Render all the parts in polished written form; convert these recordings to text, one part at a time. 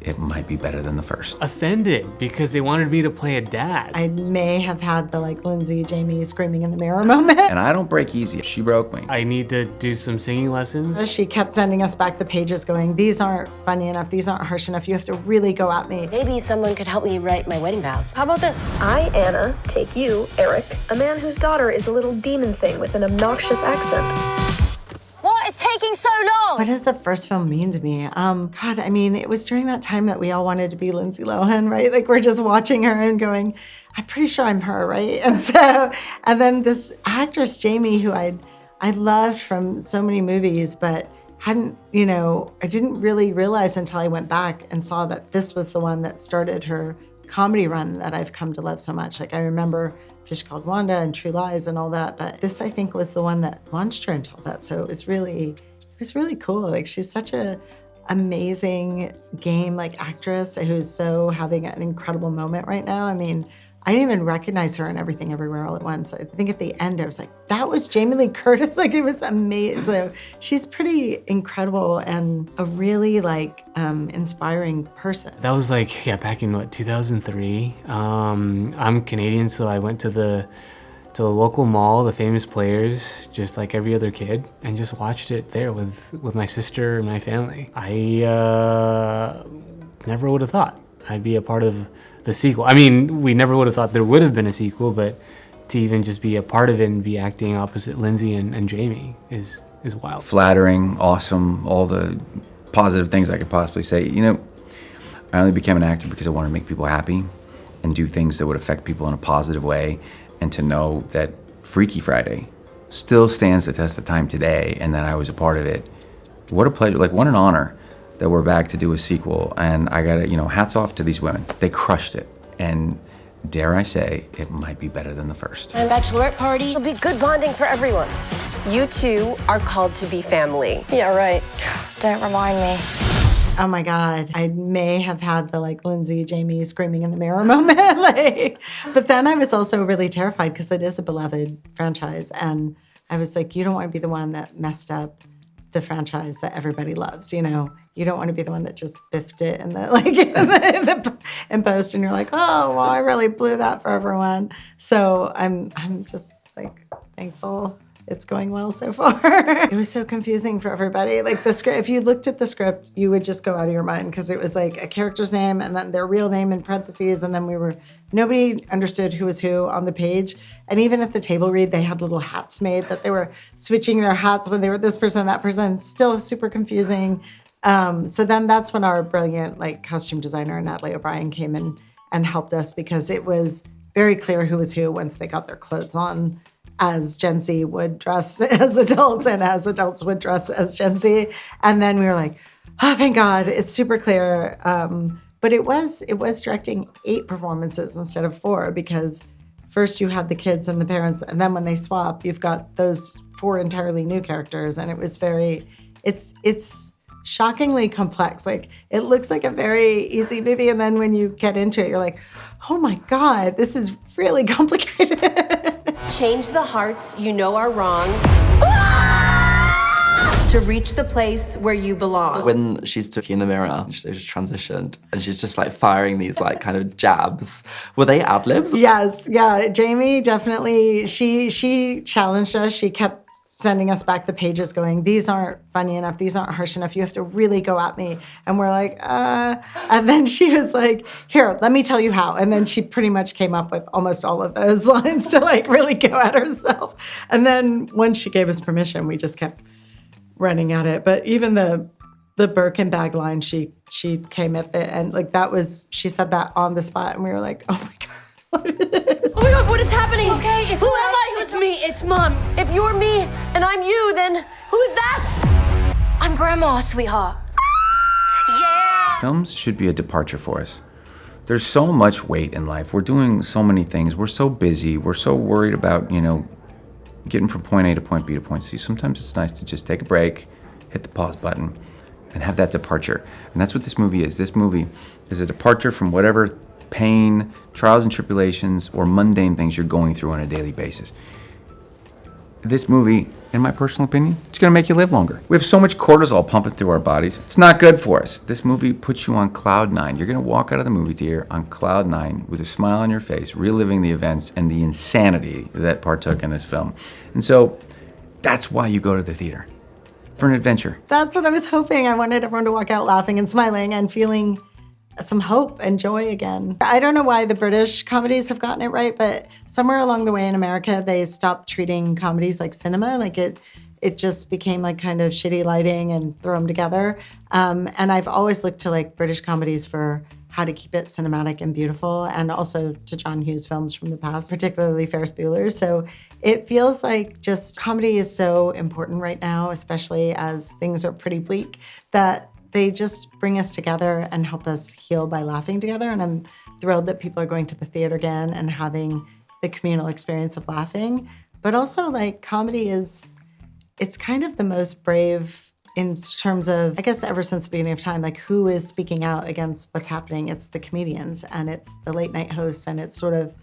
it might be better than the first. Offended because they wanted me to play a dad. I may have had the Lindsay, Jamie screaming in the mirror moment. And I don't break easy. She broke me. I need to do some singing lessons. She kept sending us back the pages going, these aren't funny enough, these aren't harsh enough, you have to really go at me. Maybe someone could help me write my wedding vows. How about this? I, Anna, take you, Eric, a man whose daughter is a little demon thing with an obnoxious accent. What is taking so long? What does the first film mean to me? God, I mean, it was during that time that we all wanted to be Lindsay Lohan, right? Like we're just watching her and going, I'm pretty sure I'm her, right? And then this actress, Jamie, who I loved from so many movies, but hadn't, I didn't really realize until I went back and saw that this was the one that started her comedy run that I've come to love so much. Like I remember Fish Called Wanda and True Lies and all that, but this I think was the one that launched her into all that. So it was really cool. Like she's such a amazing game actress who's so having an incredible moment right now. I mean, I didn't even recognize her in Everything Everywhere All at Once. I think at the end I was like, that was Jamie Lee Curtis. Like it was amazing. So she's pretty incredible and a really inspiring person. That was back in 2003. I'm Canadian, so I went to the local mall, the Famous Players, just like every other kid, and just watched it there with my sister and my family. I never would have thought I'd be a part of the sequel. I mean, we never would have thought there would have been a sequel, but to even just be a part of it and be acting opposite Lindsay and Jamie is wild. Flattering, awesome, all the positive things I could possibly say. I only became an actor because I wanted to make people happy and do things that would affect people in a positive way, and to know that Freaky Friday still stands the test of time today and that I was a part of it. What a pleasure, what an honor that we're back to do a sequel. And I gotta, hats off to these women. They crushed it. And dare I say, it might be better than the first. My bachelorette party will be good bonding for everyone. You two are called to be family. Yeah, right. Don't remind me. Oh my God, I may have had the Lindsay, Jamie screaming in the mirror moment. But then I was also really terrified because it is a beloved franchise. And I was like, you don't want to be the one that messed up the franchise that everybody loves, You don't want to be the one that just biffed it in post and you're like, oh, well, I really blew that for everyone. So I'm just thankful it's going well so far. It was so confusing for everybody. The script, if you looked at the script, you would just go out of your mind because it was a character's name and then their real name in parentheses. And then nobody understood who was who on the page. And even at the table read, they had little hats made that they were switching their hats when they were this person, that person. Still super confusing. So then that's when our brilliant costume designer, Natalie O'Brien, came in and helped us because it was very clear who was who once they got their clothes on, as Gen Z would dress as adults and as adults would dress as Gen Z. And then we were like, oh, thank God, it's super clear. But it was directing 8 performances instead of 4 because first you had the kids and the parents, and then when they swap, you've got those 4 entirely new characters. And it was it's shockingly complex. It looks like a very easy movie, and then when you get into it, you're like, oh my God, this is really complicated. Change the hearts you know are wrong to reach the place where you belong. When she's looking in the mirror, they just transitioned, and she's just firing these kind of jabs. Were they ad-libs? Yes, yeah, Jamie definitely, she challenged us. She kept sending us back the pages going, these aren't funny enough, these aren't harsh enough, you have to really go at me. And we're like, and then she was like, here, let me tell you how. And then she pretty much came up with almost all of those lines to really go at herself. And then once she gave us permission, we just kept running at it. But even the Birkin bag line, she came at the end, she said that on the spot, and we were like, oh my God. Oh my God, what is happening? Okay, it's who am I? It's me, it's Mom. If you're me and I'm you, then who's that? I'm Grandma, sweetheart. Yeah! Films should be a departure for us. There's so much weight in life. We're doing so many things. We're so busy. We're so worried about, getting from point A to point B to point C. Sometimes it's nice to just take a break, hit the pause button, and have that departure. And that's what this movie is. This movie is a departure from whatever pain, trials and tribulations, or mundane things you're going through on a daily basis. This movie, in my personal opinion, it's gonna make you live longer. We have so much cortisol pumping through our bodies. It's not good for us. This movie puts you on cloud nine. You're gonna walk out of the movie theater on cloud nine with a smile on your face, reliving the events and the insanity that partook in this film. And so that's why you go to the theater, for an adventure. That's what I was hoping. I wanted everyone to walk out laughing and smiling and feeling some hope and joy again. I don't know why the British comedies have gotten it right, but somewhere along the way in America, they stopped treating comedies like cinema. Like it just became like kind of shitty lighting and throw them together. And I've always looked to like British comedies for how to keep it cinematic and beautiful, and also to John Hughes films from the past, particularly Ferris Bueller's. So it feels like just comedy is so important right now, especially as things are pretty bleak, that they just bring us together and help us heal by laughing together. And I'm thrilled that people are going to the theater again and having the communal experience of laughing. But also, like, comedy it's kind of the most brave in terms of, I guess, ever since the beginning of time, like, who is speaking out against what's happening? It's the comedians and it's the late night hosts. And it's sort of,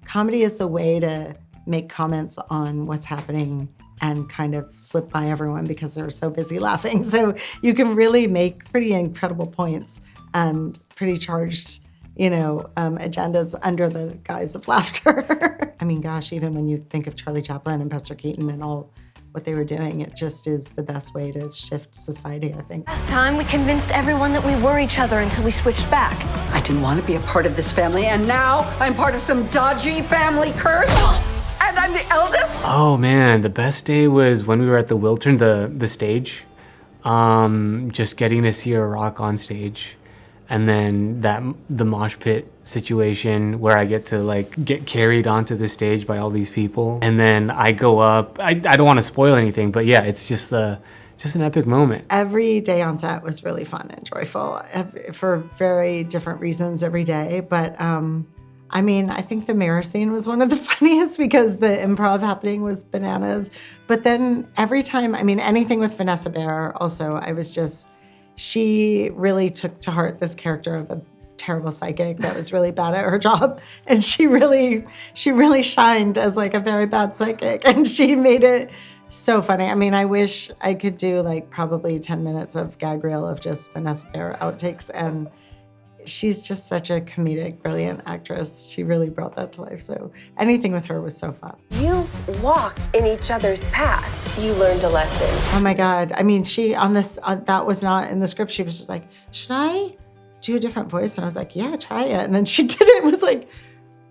comedy is the way to make comments on what's happening and kind of slip by everyone because they're so busy laughing. So you can really make pretty incredible points and pretty charged, agendas under the guise of laughter. I mean, gosh, even when you think of Charlie Chaplin and Buster Keaton and all what they were doing, it just is the best way to shift society, I think. Last time, we convinced everyone that we were each other until we switched back. I didn't want to be a part of this family, and now I'm part of some dodgy family curse? And I'm the eldest? Oh man, the best day was when we were at the Wiltern, the stage. Just getting to see her rock on stage. And then the mosh pit situation where I get to get carried onto the stage by all these people. And then I go up. I don't want to spoil anything, but yeah, it's just an epic moment. Every day on set was really fun and joyful for very different reasons every day. But I think the mirror scene was one of the funniest because the improv happening was bananas. But then every time, anything with Vanessa Bayer also, she really took to heart this character of a terrible psychic that was really bad at her job. And she really shined as like a very bad psychic. And she made it so funny. I wish I could do probably 10 minutes of gag reel of just Vanessa Bayer outtakes, and she's just such a comedic, brilliant actress. She really brought that to life. So anything with her was so fun. You've walked in each other's path. You learned a lesson. Oh my God. She on this, that was not in the script. She was just like, should I do a different voice? And I was like, yeah, try it. And then she did it. It was like,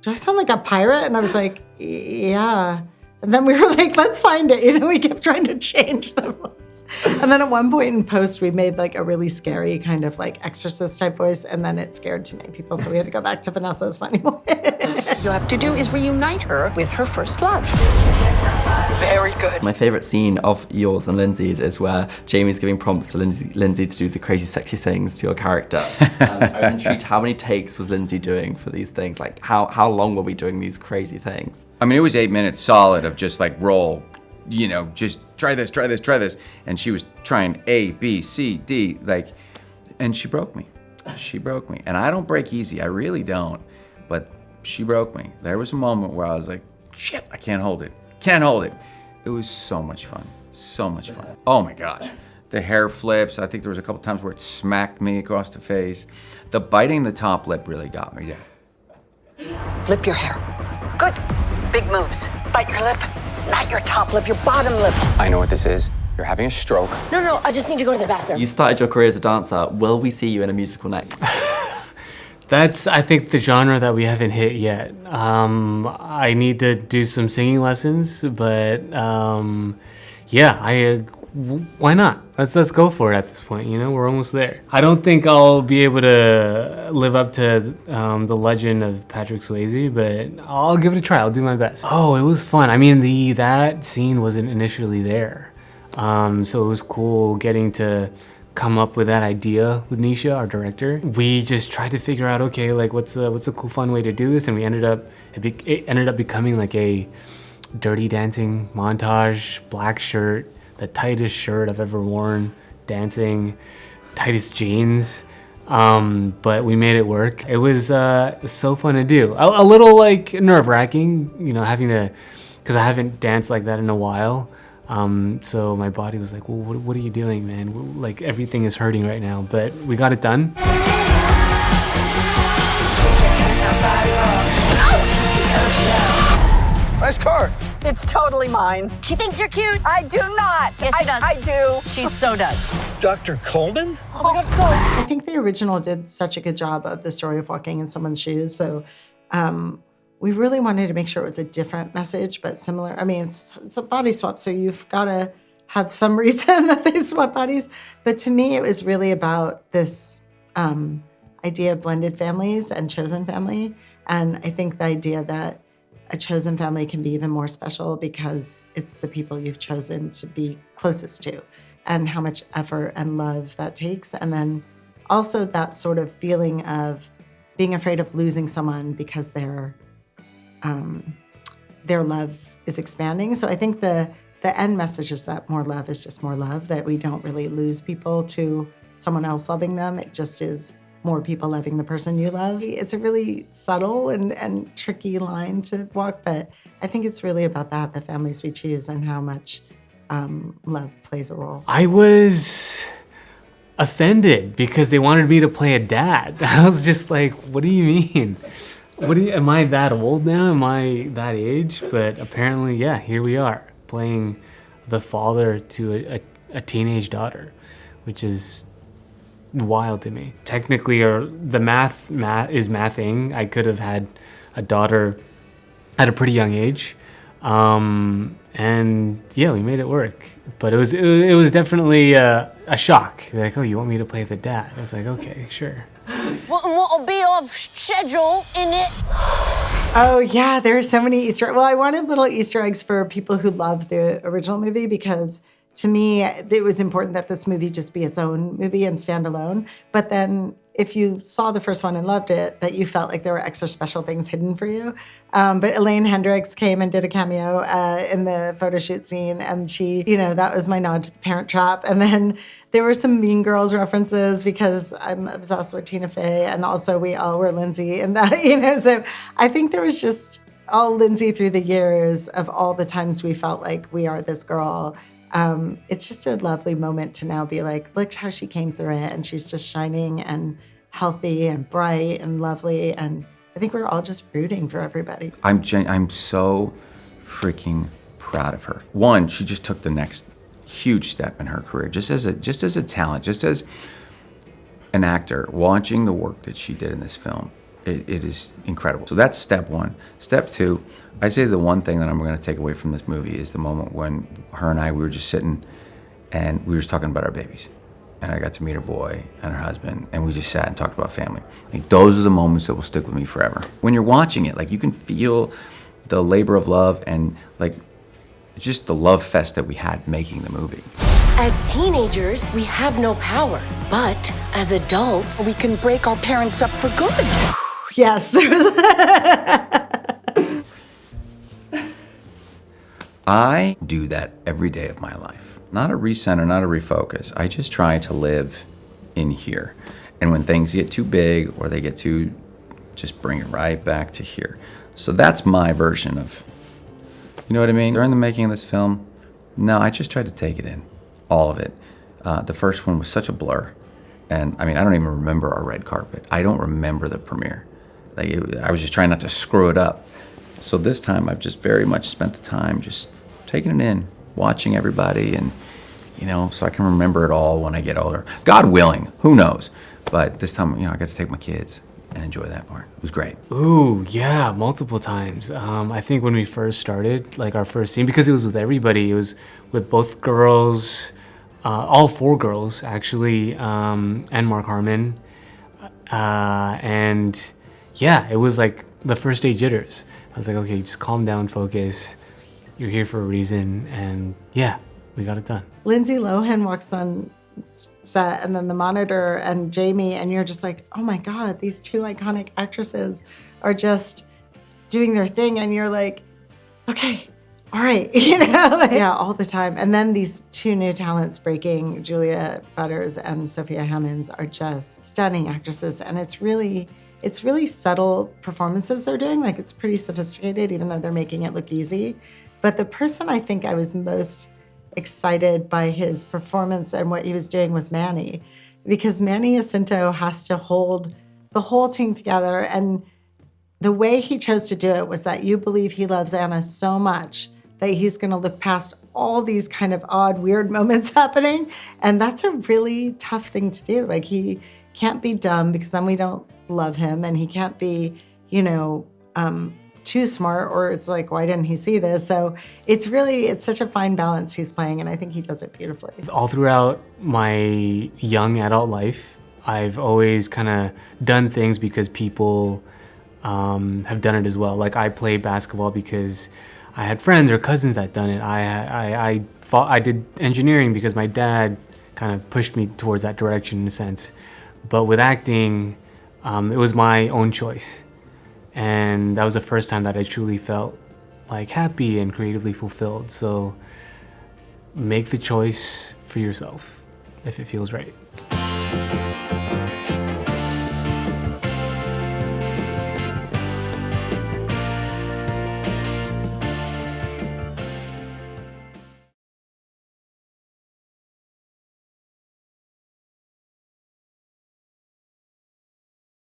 do I sound like a pirate? And I was like, yeah. And then we were like, let's find it. We kept trying to change the voice. And then at one point in post, we made a really scary kind of exorcist type voice. And then it scared too many people. So we had to go back to Vanessa's funny voice. What you have to do is reunite her with her first love. Very good. My favorite scene of yours and Lindsay's is where Jamie's giving prompts to Lindsay to do the crazy, sexy things to your character. I was intrigued, how many takes was Lindsay doing for these things? How long were we doing these crazy things? It was 8 minutes solid of just roll, just try this, try this, try this. And she was trying A, B, C, D, and she broke me. She broke me. And I don't break easy, I really don't. But she broke me. There was a moment where I was like, shit, I can't hold it. Can't hold it. It was so much fun. So much fun. Oh my gosh. The hair flips. I think there was a couple times where it smacked me across the face. The biting the top lip really got me. Yeah. Flip your hair. Good. Big moves. Bite your lip. Not your top lip, your bottom lip. I know what this is. You're having a stroke. No, I just need to go to the bathroom. You started your career as a dancer. Will we see you in a musical next? That's, I think, the genre that we haven't hit yet. I need to do some singing lessons, but why not? Let's go for it at this point. We're almost there. I don't think I'll be able to live up to the legend of Patrick Swayze, but I'll give it a try. I'll do my best. Oh, it was fun. That scene wasn't initially there, so it was cool getting to come up with that idea with Nisha, our director. We just tried to figure out, okay, what's a cool, fun way to do this, and it ended up becoming a dirty dancing montage, black shirt, the tightest shirt I've ever worn, dancing, tightest jeans. But we made it work. It was so fun to do. A little nerve-wracking, having to because I haven't danced like that in a while. So my body was like, well, what are you doing, man? Like, everything is hurting right now, but we got it done. Nice car. It's totally mine. She thinks you're cute. I do not. Yes, she does. I do. She so does. Dr. Coleman? Oh my God, go. I think the original did such a good job of the story of walking in someone's shoes. So we really wanted to make sure it was a different message, but similar. I mean, it's a body swap, so you've got to have some reason that they swap bodies. But to me, it was really about this idea of blended families and chosen family. And I think the idea that a chosen family can be even more special because it's the people you've chosen to be closest to, and how much effort and love that takes. And then also that sort of feeling of being afraid of losing someone because their love is expanding. So I think the end message is that more love is just more love, that we don't really lose people to someone else loving them. It just is more people loving the person you love. It's a really subtle and tricky line to walk, but I think it's really about that, the families we choose and how much love plays a role. I was offended because they wanted me to play a dad. I was just like, what do you mean? Am I that old now? Am I that age? But apparently, yeah, here we are playing the father to a teenage daughter, which is wild to me. Technically, or the math is mathing. I could have had a daughter at a pretty young age, and yeah, we made it work. But it was definitely a shock. They're like, oh, you want me to play the dad? I was like, okay, sure. What'll be off schedule in it? Oh yeah, there are so many Easter. Well, I wanted little Easter eggs for people who love the original movie because, to me, it was important that this movie just be its own movie and stand alone. But then if you saw the first one and loved it, that you felt like there were extra special things hidden for you. But Elaine Hendricks came and did a cameo in the photo shoot scene. And she, that was my nod to the Parent Trap. And then there were some Mean Girls references because I'm obsessed with Tina Fey. And also we all were Lindsay in that, So I think there was just all Lindsay through the years of all the times we felt like we are this girl. It's just a lovely moment to now be like, look how she came through it, and she's just shining and healthy and bright and lovely, and I think we're all just rooting for everybody. I'm so freaking proud of her. One, she just took the next huge step in her career, just as a talent, just as an actor. Watching the work that she did in this film, it is incredible. So that's step one. Step two, I'd say the one thing that I'm going to take away from this movie is the moment when her and we were just sitting and we were just talking about our babies. And I got to meet her boy and her husband, and we just sat and talked about family. Like, those are the moments that will stick with me forever. When you're watching it, like, you can feel the labor of love and, like, just the love fest that we had making the movie. As teenagers, we have no power. But as adults, We can break our parents up for good. Yes. I do that every day of my life. Not a recenter, not a refocus. I just try to live in here. And when things get too big or they get too, just bring it right back to here. So that's my version of, you know what I mean? During the making of this film, no, I just tried to take it in, all of it. The first one was such a blur. And I mean, I don't even remember our red carpet. I don't remember the premiere. I was just trying not to screw it up. So this time I've just very much spent the time just taking it in, watching everybody, and, so I can remember it all when I get older. God willing, who knows? But this time, I got to take my kids and enjoy that part. It was great. Ooh, yeah, multiple times. I think when we first started, like our first scene, because it was with everybody, it was with both girls, all 4 girls, actually, and Mark Harmon. And yeah, it was like the first day jitters. I was like, okay, just calm down, focus. You're here for a reason, and yeah, we got it done. Lindsay Lohan walks on set, and then the monitor and Jamie, and you're just like, oh my God, these 2 iconic actresses are just doing their thing, and you're like, okay, all right, yeah, all the time. And then these 2 new talents breaking, Julia Butters and Sophia Hammonds, are just stunning actresses, and it's really subtle performances they're doing. Like, it's pretty sophisticated, even though they're making it look easy. But the person I think I was most excited by his performance and what he was doing was Manny, because Manny Jacinto has to hold the whole team together. And the way he chose to do it was that you believe he loves Anna so much that he's going to look past all these kind of odd, weird moments happening. And that's a really tough thing to do. Like, he can't be dumb because then we don't love him, and he can't be, too smart, or it's like, why didn't he see this? So it's such a fine balance he's playing, and I think he does it beautifully. All throughout my young adult life, I've always kind of done things because people have done it as well. Like, I played basketball because I had friends or cousins that done it. I did engineering because my dad kind of pushed me towards that direction in a sense. But with acting, it was my own choice. And that was the first time that I truly felt like happy and creatively fulfilled. So make the choice for yourself if it feels right.